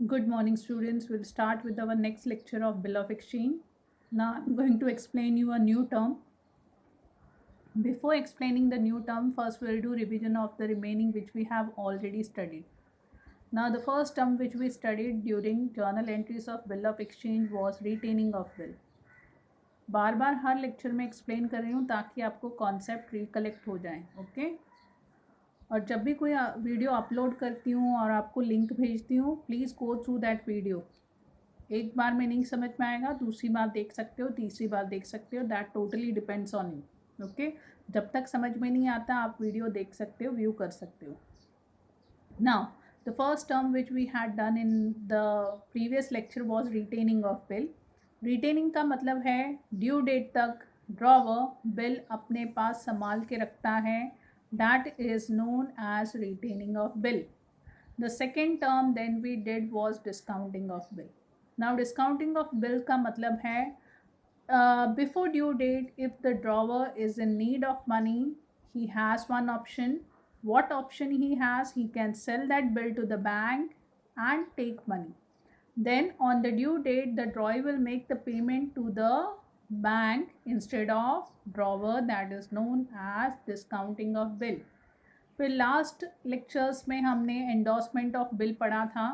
Good morning, students. We'll start with our next lecture of bill of exchange. Now, I'm going to explain you a new term. Before explaining the new term, first we'll do revision of the remaining which we have already studied. Now, the first term which we studied during journal entries of bill of exchange was retaining of bill. Bar bar her lecture में explain कर रही हूँ ताकि आपको concept recollect हो जाए, okay. और जब भी कोई वीडियो अपलोड करती हूँ और आपको लिंक भेजती हूँ, please go through that video. एक बार में नहीं समझ में आएगा, दूसरी बार देख सकते हो, तीसरी बार देख सकते हो, that totally depends on you, okay. जब तक समझ में नहीं आता आप वीडियो देख सकते हो, व्यू कर सकते हो। Now the first term which we had done in the previous lecture was retaining of bill. Retaining का मतलब है ड्यू डेट तक ड्रॉवर बिल अपने पास संभाल के रखता है, that is known as retaining of bill. The second term then we did was discounting of bill. Now discounting of bill का मतलब है before due date if the drawer is in need of money, he has one option. What option he has? He can sell that bill to the bank and take money. Then on the due date the drawer will make the payment to the bank instead of drawer, that is known as discounting of bill. फिर last lectures में हमने endorsement of bill पढ़ा था।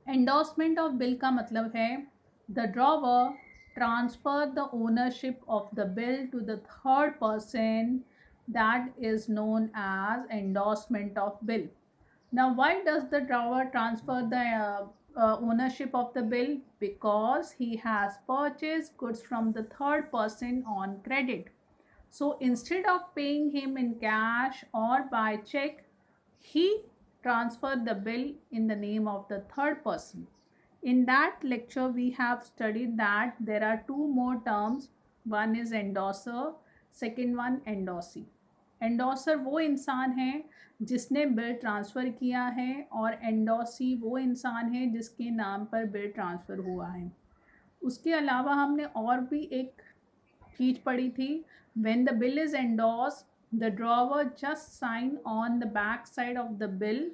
Endorsement of bill का मतलब है the drawer transfer the ownership of the bill to the third person, that is known as endorsement of bill. Now why does the drawer transfer द ownership of the bill? Because he has purchased goods from the third person on credit. So instead of paying him in cash or by check, he transferred the bill in the name of the third person. In that lecture, we have studied that there are two more terms. One is endorser, second one endorsee. Endorser वो इंसान है जिसने bill transfer किया है और एंडोसी वो इंसान है जिसके नाम पर बिल ट्रांसफ़र हुआ है। उसके अलावा हमने और भी एक चीज़ पढ़ी थी, when the bill is endorsed, the drawer just sign on the back side of the bill.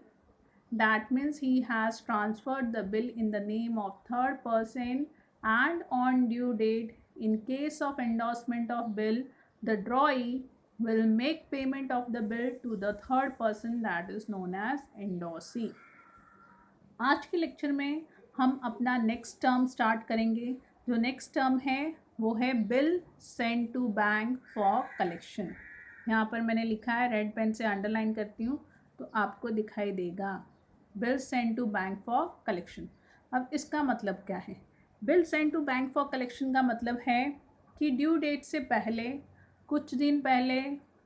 That means he has transferred the bill in the name of third person, and on due date, in case of endorsement of bill, the drawee will make payment of the bill to the third person, that is known as endorsee. आज के lecture में हम अपना next term start करेंगे। जो next term है वो है bill send to bank for collection. यहाँ पर मैंने लिखा है, रेड पेन से अंडरलाइन करती हूँ तो आपको दिखाई देगा, bill send to bank for collection. अब इसका मतलब क्या है? Bill send to bank for collection का मतलब है कि ड्यू डेट से पहले, कुछ दिन पहले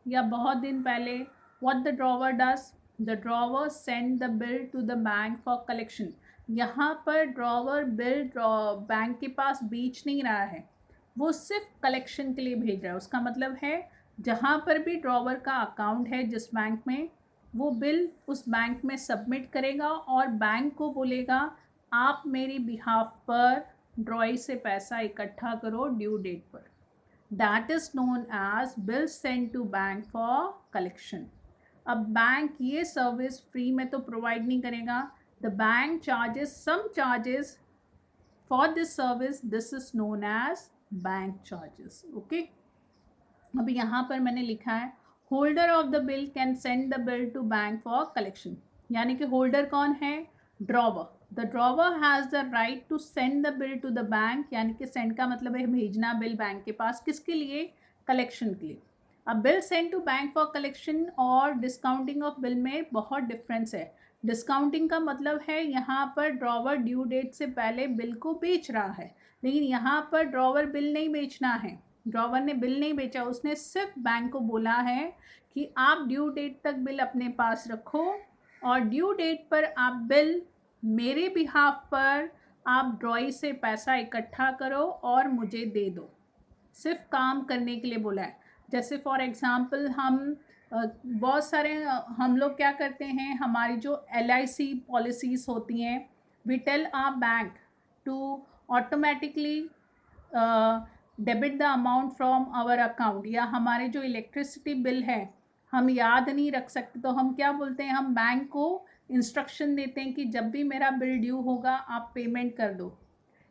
या बहुत दिन पहले, what the drawer does, the drawer send the bill to the bank for collection. यहाँ पर ड्रॉवर बिल बैंक के पास बेच नहीं रहा है, वो सिर्फ कलेक्शन के लिए भेज रहा है। उसका मतलब है जहाँ पर भी ड्रॉवर का अकाउंट है जिस बैंक में, वो बिल उस बैंक में सबमिट करेगा और बैंक को बोलेगा आप मेरी बिहाफ पर ड्रॉई से पैसा इकट्ठा करो ड्यू डेट पर। That is known as bill send to bank for collection. अब बैंक ये सर्विस फ्री में तो प्रोवाइड नहीं करेगा, the bank charges some charges for this service, this is known as bank charges, okay. अब यहाँ पर मैंने लिखा है holder of the bill can send the bill to bank for collection, यानी कि होल्डर कौन है? Drawer. The drawer has the right to send the bill to the bank, यानी कि सेंड का मतलब है भेजना बिल बैंक के पास, किसके लिए? कलेक्शन के लिए। अब bill send to bank for collection और डिस्काउंटिंग ऑफ बिल में बहुत डिफरेंस है। डिस्काउंटिंग का मतलब है यहाँ पर ड्रॉवर ड्यू डेट से पहले बिल को बेच रहा है, लेकिन यहाँ पर ड्रॉवर बिल नहीं बेचना है, ड्रॉवर ने बिल नहीं बेचा, उसने सिर्फ बैंक को बोला है कि आप ड्यू डेट तक बिल अपने पास रखो और ड्यू डेट पर आप बिल मेरे बिहाफ पर आप ड्रॉई से पैसा इकट्ठा करो और मुझे दे दो। सिर्फ काम करने के लिए बोला है। जैसे फॉर एग्ज़ाम्पल हम बहुत सारे हम लोग क्या करते हैं, हमारी जो LIC पॉलिसीज़ होती हैं, we tell our bank to automatically debit the amount from our account, या हमारे जो इलेक्ट्रिसिटी बिल है हम याद नहीं रख सकते तो हम क्या बोलते हैं, हम बैंक को इंस्ट्रक्शन देते हैं कि जब भी मेरा बिल ड्यू होगा आप पेमेंट कर दो.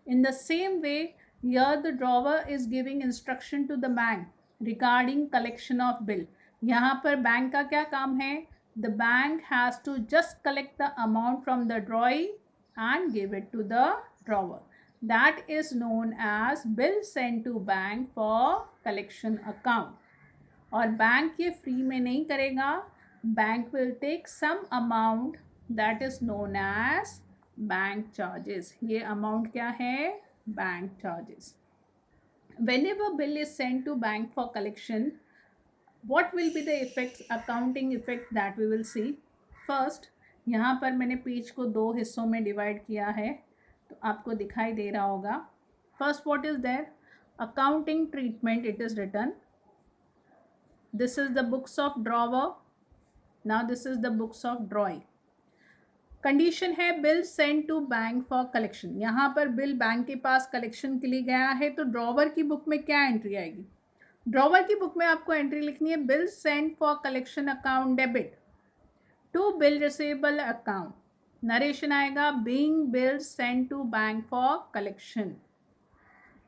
In the same way, here the drawer is giving instruction to the bank regarding collection of bill. यहाँ पर बैंक का क्या काम है? The bank has to just collect the amount from the drawee and give it to the drawer. That is known as bill sent to bank for collection account. और bank ये free में नहीं करेगा. Bank will take some amount that is known as bank charges. ये amount क्या है? Bank charges. whenever bill is sent to bank for collection, what will be the effects, accounting effect that we will see? First, यहाँ पर मैंने page को दो हिस्सों में डिवाइड किया है तो आपको दिखाई दे रहा होगा. First what is there? Accounting treatment. It is written. This is the books of drawer. Now this is the books of drawing. Condition है bill send to bank for collection. यहाँ पर बिल बैंक के पास collection के लिए गया है तो ड्रॉवर की बुक में क्या एंट्री आएगी? ड्रॉवर की बुक में आपको एंट्री लिखनी है bill send for collection account debit to bill receivable account. Narration आएगा being bill send to bank for collection.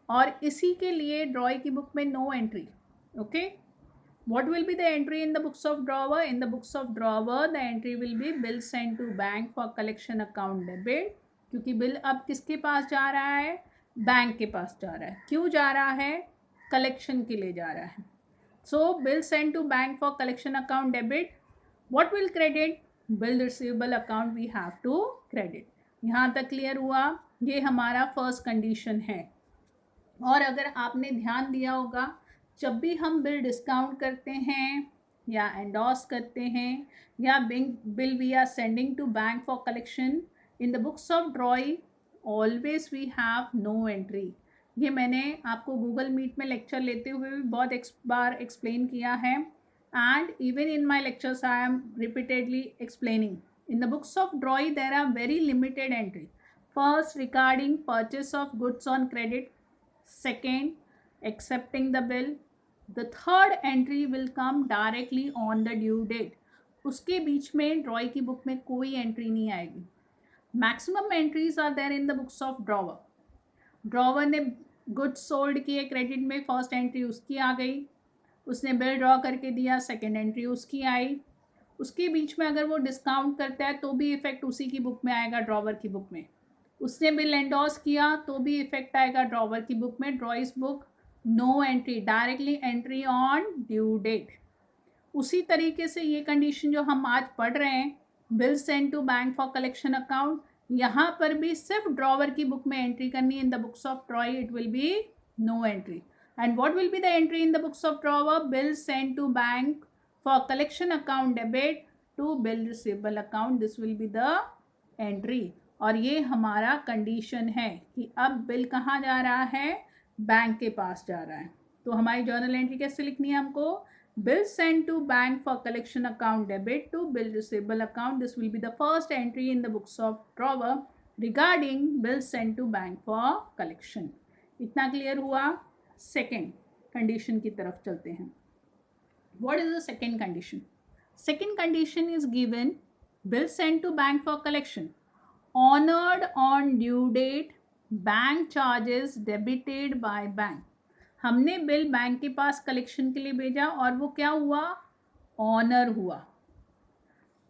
और इसी के लिए ड्रॉई की बुक में no entry. Okay. What will be the entry in the books of drawer? In the books of drawer, the entry will be bill sent to bank for collection account debit. क्योंकि bill अब किसके पास जा रहा है? Bank के पास जा रहा है. क्यों जा रहा है? कलेक्शन के लिए जा रहा है. So bill sent to bank for collection account debit. What will credit? Bill receivable account we have to credit. यहाँ तक क्लियर हुआ? ये हमारा फर्स्ट कंडीशन है. और अगर आपने ध्यान दिया होगा जब भी हम बिल डिस्काउंट करते हैं या एंडोर्स करते हैं या bill we are sending to bank for collection, in the books of drawee always we have no entry. ये मैंने आपको गूगल मीट में लेक्चर लेते हुए भी बहुत बार एक्सप्लेन किया है and even in my lectures I am repeatedly explaining. In the books of drawee there are very limited entry. First, regarding purchase of goods on credit. Second, accepting the bill. The third entry will come directly on the due date. उसके बीच में ड्रॉई की book में कोई entry नहीं आएगी. Maximum entries are there in the books of drawer. Drawer ने goods sold किए credit में, फर्स्ट एंट्री उसकी आ गई. उसने बिल ड्रॉ करके दिया, सेकेंड एंट्री उसकी आई. उसके बीच में अगर वो डिस्काउंट करता है तो भी इफेक्ट उसी की बुक में आएगा, ड्रॉवर की बुक में. उसने बिल एंडोर्स किया तो भी इफेक्ट आएगा ड्रॉवर की बुक में. Drawee's book no entry, directly entry on due date. उसी तरीके से ये कंडीशन जो हम आज पढ़ रहे हैं, bill send to bank for collection account, यहाँ पर भी सिर्फ ड्रॉवर की बुक में एंट्री करनी है. In the books of drawee it will be no entry. And what will be the entry in the books of drawer? Bill send to bank for collection account debit to bill receivable account. This will be the entry. और ये हमारा condition है कि अब bill कहाँ जा रहा है? बैंक के पास जा रहा है. तो हमारी जर्नल एंट्री कैसे लिखनी है हमको? Bill send to bank for collection account debit to bill receivable account. This will be the first entry in the books of drawer regarding bill send to bank for collection. इतना clear हुआ? Second condition की तरफ चलते हैं. What is the second condition? Second condition is given bill send to bank for collection honoured on due date, bank charges debited by bank. हमने bill bank के पास collection के लिए भेजा और वो क्या हुआ? ऑनर हुआ.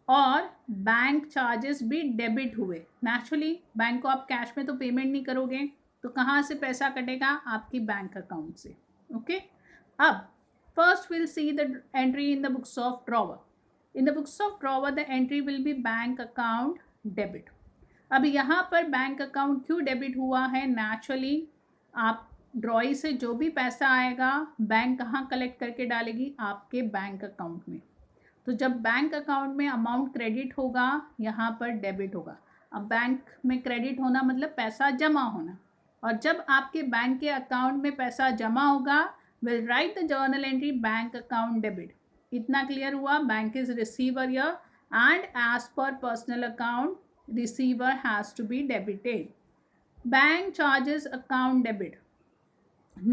और बैंक चार्जेस भी डेबिट हुए. नेचुरली बैंक को आप कैश में तो पेमेंट नहीं करोगे तो कहाँ से पैसा कटेगा? आपकी बैंक अकाउंट से. ओके. अब first will see the entry in the books of drawer. In the books of drawer the entry will be bank account debit. अब यहाँ पर बैंक अकाउंट क्यों डेबिट हुआ है? नेचुरली आप ड्रॉई से जो भी पैसा आएगा बैंक कहाँ कलेक्ट करके डालेगी? आपके बैंक अकाउंट में. तो जब बैंक अकाउंट में अमाउंट क्रेडिट होगा, यहाँ पर डेबिट होगा. अब बैंक में क्रेडिट होना मतलब पैसा जमा होना. और जब आपके बैंक के अकाउंट में पैसा जमा होगा, will write the journal entry bank account debit. इतना क्लियर हुआ? बैंक इज रिसीवर यर and as per personal account receiver has to be debited. Bank charges account debit.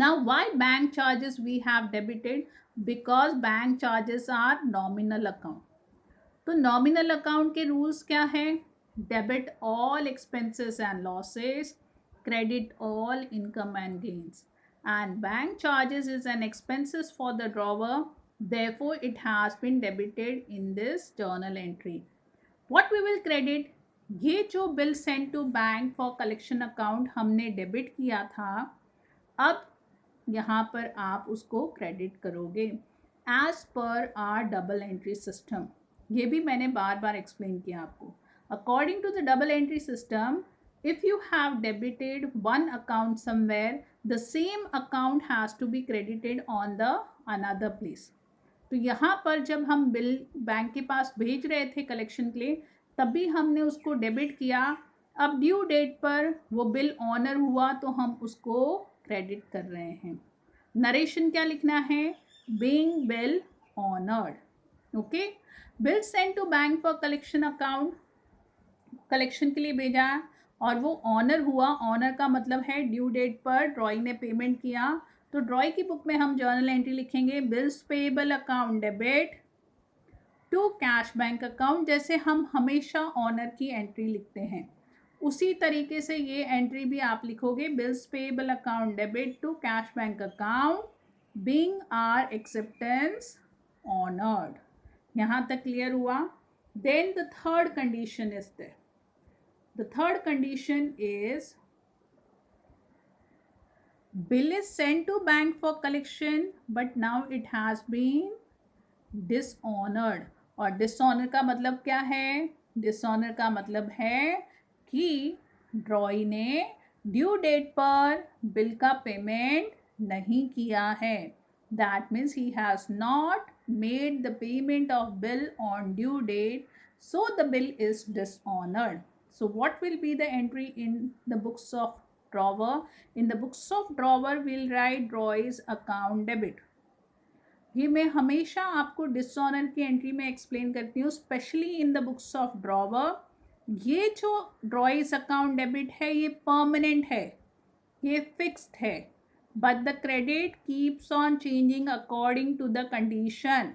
Now why bank charges we have debited? Because bank charges are nominal account. तो nominal account के rules क्या है? Debit all expenses and losses, credit all income and gains, and bank charges is an expenses for the drawer, therefore it has been debited in this journal entry. What we will credit? ये जो bill send to bank for collection account हमने debit किया था, अब यहाँ पर आप उसको क्रेडिट करोगे as per are double entry system. ये भी मैंने बार बार एक्सप्लेन किया आपको. According to the double entry system, if you have debited one account somewhere, the same account has to be credited on the another place. तो यहाँ पर जब हम बिल बैंक के पास भेज रहे थे कलेक्शन के लिए, तभी हमने उसको डेबिट किया. अब ड्यू डेट पर वो बिल ऑनर हुआ तो हम उसको क्रेडिट कर रहे हैं. नरेशन क्या लिखना है? Being bill honoured. Okay. Bill send to bank for collection account, collection के लिए भेजा और वो ऑनर हुआ. ऑनर का मतलब है ड्यू डेट पर ड्रॉई ने पेमेंट किया. तो ड्रॉई की बुक में हम जर्नल एंट्री लिखेंगे bills payable account debit to cash bank account. जैसे हम हमेशा ऑनर की एंट्री लिखते हैं, उसी तरीके से ये एंट्री भी आप लिखोगे bills payable account debit to cash bank account being our acceptance honoured. यहाँ तक क्लियर हुआ? Then the third condition is there. The third condition is bill is sent to bank for collection but now it has been dishonored. और dishonor का मतलब क्या है? Dishonor का मतलब है कि ड्रॉई ने ड्यू डेट पर बिल का पेमेंट नहीं किया है. That means he has not made the payment of bill on due date, so the bill is dishonored. So what will be the entry in the books of drawer? In the books of drawer we'll write ड्रॉइज account debit. ये मैं हमेशा आपको dishonour की entry में explain करती हूँ, specially in the books of drawer. ये जो ड्रॉइज अकाउंट डेबिट है ये परमानेंट है, ये फिक्स्ड है, but the credit keeps on changing according to the condition.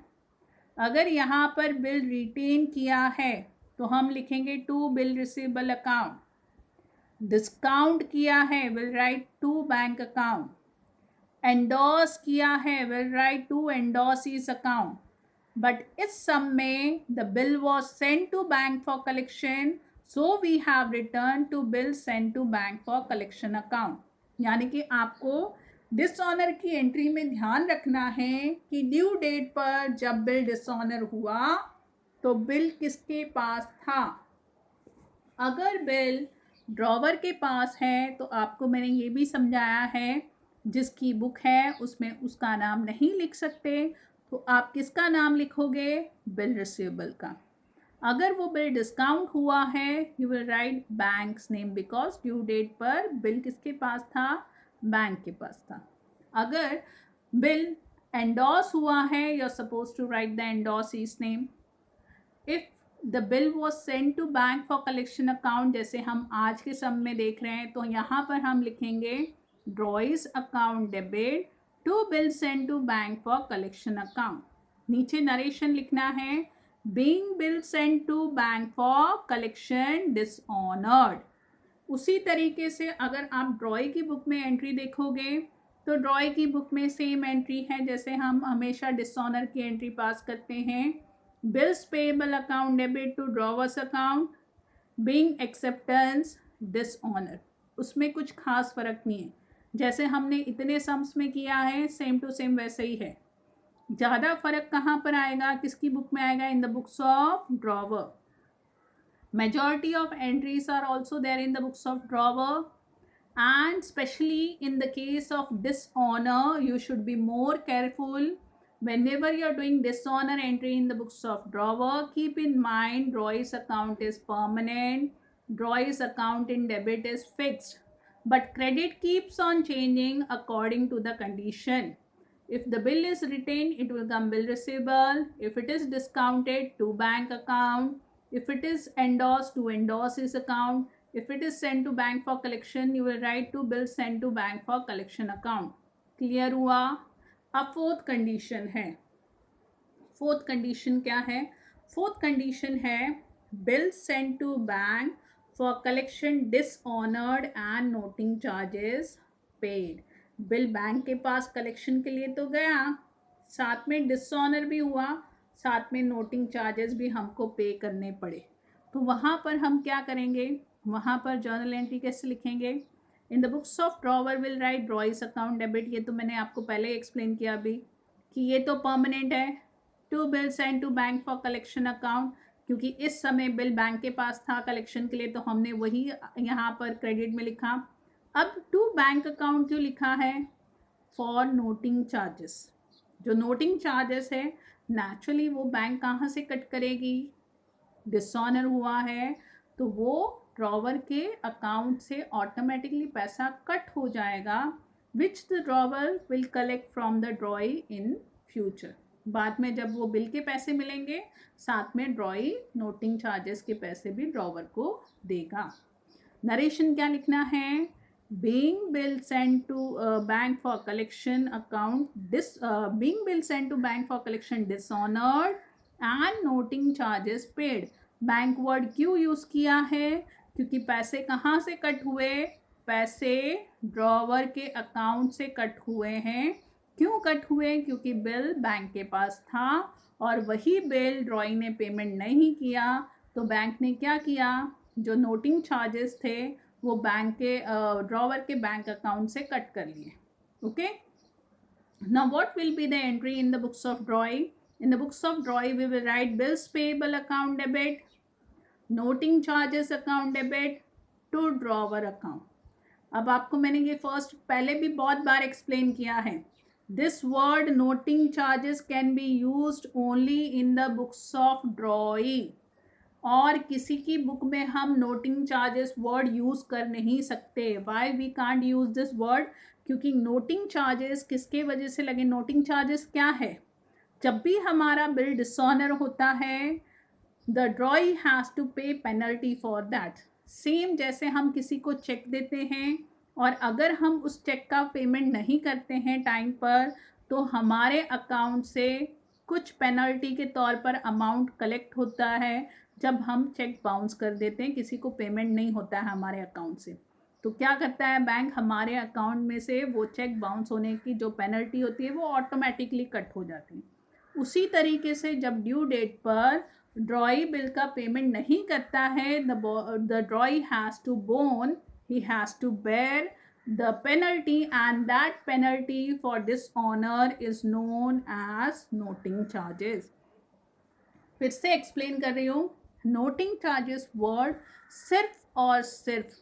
अगर यहाँ पर बिल रिटेन किया है तो हम लिखेंगे to bill receivable account. Discount किया है will write to bank account. Endorse किया है will write to endorsee's account. But इस सम में the bill was send to bank for collection, so we have return to bill send to bank for collection account. यानी कि आपको dishonour की entry में ध्यान रखना है कि ड्यू डेट पर जब बिल डिसऑनर हुआ तो बिल किसके पास था. अगर बिल ड्रॉवर के पास है तो आपको मैंने ये भी समझाया है, जिसकी बुक है उसमें उसका नाम नहीं लिख सकते, तो आप किसका नाम लिखोगे? बिल रिसीवेबल का. अगर वो बिल डिस्काउंट हुआ है you will write bank's name, because due date पर बिल किसके पास था? बैंक के पास था. अगर बिल एंडोर्स हुआ है you are suppose to write the endorsee's name. If the bill was send to bank for collection account, जैसे हम आज के सम में देख रहे हैं, तो यहाँ पर हम लिखेंगे drawee's account debit to bill send to bank for collection account. नीचे नरेशन लिखना है being bill send to bank for collection dishonoured. उसी तरीके से अगर आप ड्रॉई की बुक में एंट्री देखोगे तो ड्रॉई की बुक में सेम एंट्री है जैसे हम हमेशा डिसऑनर की एंट्री पास करते हैं. Bills payable account debit to drawer's account being acceptance dishonour. उसमें कुछ खास फर्क नहीं है, जैसे हमने इतने सम्स में किया है सेम टू सेम वैसे ही है. ज़्यादा फर्क कहाँ पर आएगा, किसकी बुक में आएगा? इन the books of drawer. Majority of entries are also there in the books of drawer, and especially in the case of dishonor you should be more careful. Whenever you are doing dishonor entry in the books of drawer, keep in mind drawers account is permanent, drawers account in debit is fixed, but credit keeps on changing according to the condition. If the bill is retained it will come bill receivable, if it is discounted to bank account, if it is endorsed to endorsees account, if it is sent to bank for collection you will write to bill sent to bank for collection account. Clear हुआ? अब fourth condition है. Fourth condition क्या है? Fourth condition है bill send to bank for collection dishonoured and noting charges paid. Bill bank के पास collection के लिए तो गया, साथ में डिसऑनर भी हुआ, साथ में नोटिंग चार्जेस भी हमको पे करने पड़े। तो वहाँ पर हम क्या करेंगे, वहाँ पर जर्नल एंट्री कैसे लिखेंगे? In the books of drawer will write drawee's account debit. ये तो मैंने आपको पहले ही एक्सप्लेन किया अभी कि ये तो परमानेंट है। To bill send to bank for collection account, क्योंकि इस समय बिल बैंक के पास था कलेक्शन के लिए, तो हमने वही यहाँ पर क्रेडिट में लिखा। अब टू बैंक अकाउंट क्यों लिखा है? For noting charges. जो नोटिंग चार्जेस है नेचुरली वो बैंक कहाँ से कट करेगी? डिसऑनर हुआ है तो वो ड्रॉवर के अकाउंट से ऑटोमेटिकली पैसा कट हो जाएगा, which the drawer will collect from the ड्रॉई in future. बाद में जब वो बिल के पैसे मिलेंगे, साथ में ड्रॉई नोटिंग चार्जेस के पैसे भी ड्रॉवर को देगा। नरेशन क्या लिखना है? being bill sent to bank for collection account being bill sent to bank for collection dishonored and noting charges paid। Bank word क्यों यूज किया है? क्योंकि पैसे कहाँ से कट हुए? पैसे ड्रॉवर के अकाउंट से कट हुए हैं। क्यों कट हुए? क्योंकि बिल बैंक के पास था और वही बिल ड्रॉई ने पेमेंट नहीं किया, तो बैंक ने क्या किया? जो नोटिंग चार्जेस थे वो बैंक के ड्रॉवर के बैंक अकाउंट से कट कर लिए। Okay, now what will be the entry in the books of drawee? In the books of drawee we will write bills payable account debit, noting charges account debit to drawer account. अब आपको मैंने ये first पहले भी बहुत बार explain किया है। This word noting charges can be used only in the books of ड्रॉई, और किसी की बुक में हम नोटिंग चार्जेस वर्ड यूज़ कर नहीं सकते। Why we can't use this word? क्योंकि नोटिंग चार्जेस किसके वजह से लगे? नोटिंग चार्जेस क्या है? जब भी हमारा बिल डिसऑनर होता है, द ड्रॉई हैज़ टू पे पेनल्टी फॉर दैट। सेम जैसे हम किसी को चेक देते हैं और अगर हम उस चेक का पेमेंट नहीं करते हैं टाइम पर, तो हमारे अकाउंट से कुछ पेनल्टी के तौर पर अमाउंट कलेक्ट होता है जब हम चेक बाउंस कर देते हैं, किसी को पेमेंट नहीं होता है हमारे अकाउंट से। तो क्या करता है बैंक? हमारे अकाउंट में से वो चेक बाउंस होने की जो पेनल्टी होती है वो ऑटोमेटिकली कट हो जाती है। उसी तरीके से जब ड्यू डेट पर ड्रॉई बिल का पेमेंट नहीं करता है, the drawee has to borne, he has to bear the penalty, and that penalty for dishonor is known as noting charges। फिर से एक्सप्लेन कर रही हूँ। नोटिंग चार्जेस वर्ड सिर्फ और सिर्फ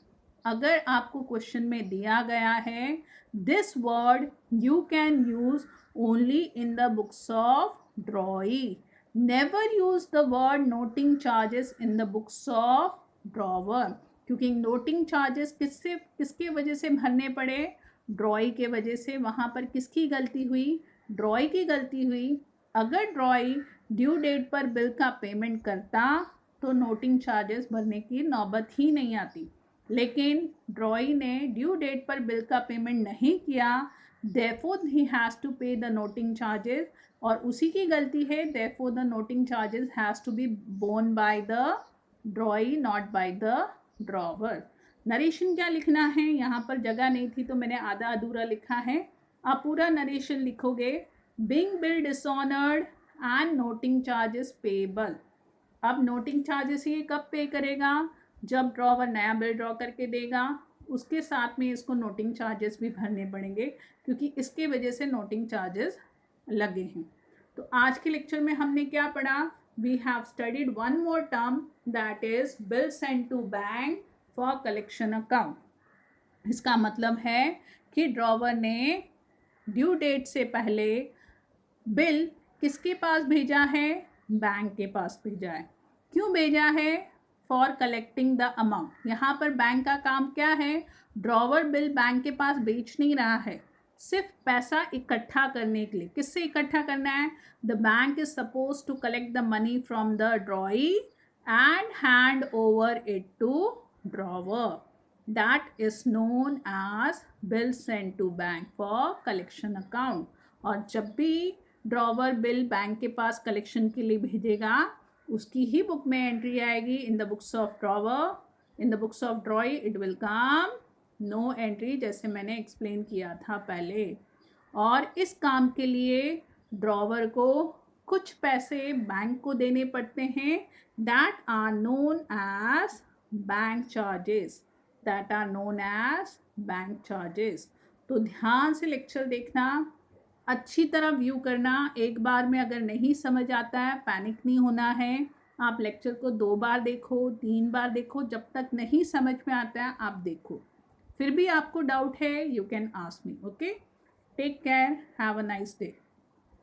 अगर आपको क्वेश्चन में दिया गया है, this word you can use only in the books of ड्रॉई। Never use the word noting charges in the books of drawer, क्योंकि नोटिंग चार्जेस किसके वजह से भरने पड़े? ड्रॉई के वजह से। वहाँ पर किसकी गलती हुई? ड्रॉई की गलती हुई। अगर ड्रॉई ड्यू डेट पर बिल का पेमेंट करता तो नोटिंग चार्जेस भरने की नौबत ही नहीं आती, लेकिन ड्रॉई ने ड्यू डेट पर बिल का पेमेंट नहीं किया, therefore he has to pay the noting charges, और उसी की गलती है, therefore the noting charges has to be borne by the drawee, not by the drawer. Narration क्या लिखना है? यहाँ पर जगह नहीं थी तो मैंने आधा अधूरा लिखा है। आप पूरा नरेशन लिखोगे। Being bill dishonoured and noting charges payable. अब नोटिंग चार्जेस ये कब पे करेगा? जब ड्रॉवर नया बिल ड्रॉ करके देगा, उसके साथ में इसको नोटिंग चार्जेस भी भरने पड़ेंगे, क्योंकि इसके वजह से नोटिंग चार्जेस लगे हैं। तो आज के लेक्चर में हमने क्या पढ़ा? We have studied one more term, that is bill send to bank for collection account. इसका मतलब है कि ड्रॉवर ने ड्यू डेट से पहले बिल किसके पास भेजा है? बैंक के पास भेजा है। क्यों भेजा है? For collecting the amount. यहाँ पर बैंक का काम क्या है? ड्रॉवर बिल बैंक के पास बेच नहीं रहा है, सिर्फ पैसा इकट्ठा करने के लिए। किससे इकट्ठा करना है? The bank is suppose to collect the money from the drawee and hand over it to drawer. That is known as bill send to bank for collection account. और जब भी ड्रॉवर बिल बैंक के पास collection के लिए भेजेगा, उसकी ही book में एंट्री आएगी। In the books of drawer, in the books of drawing it will come no entry, जैसे मैंने एक्सप्लेन किया था पहले। और इस काम के लिए ड्रॉवर को कुछ पैसे बैंक को देने पड़ते हैं, that are known as bank charges, that are known as bank charges. तो ध्यान से लेक्चर देखना, अच्छी तरह व्यू करना। एक बार में अगर नहीं समझ आता है, पैनिक नहीं होना है। आप लेक्चर को 2 बार देखो, 3 बार देखो, जब तक नहीं समझ में आता है आप देखो। फिर भी आपको डाउट है, you can ask me. Okay, take care, have a nice day.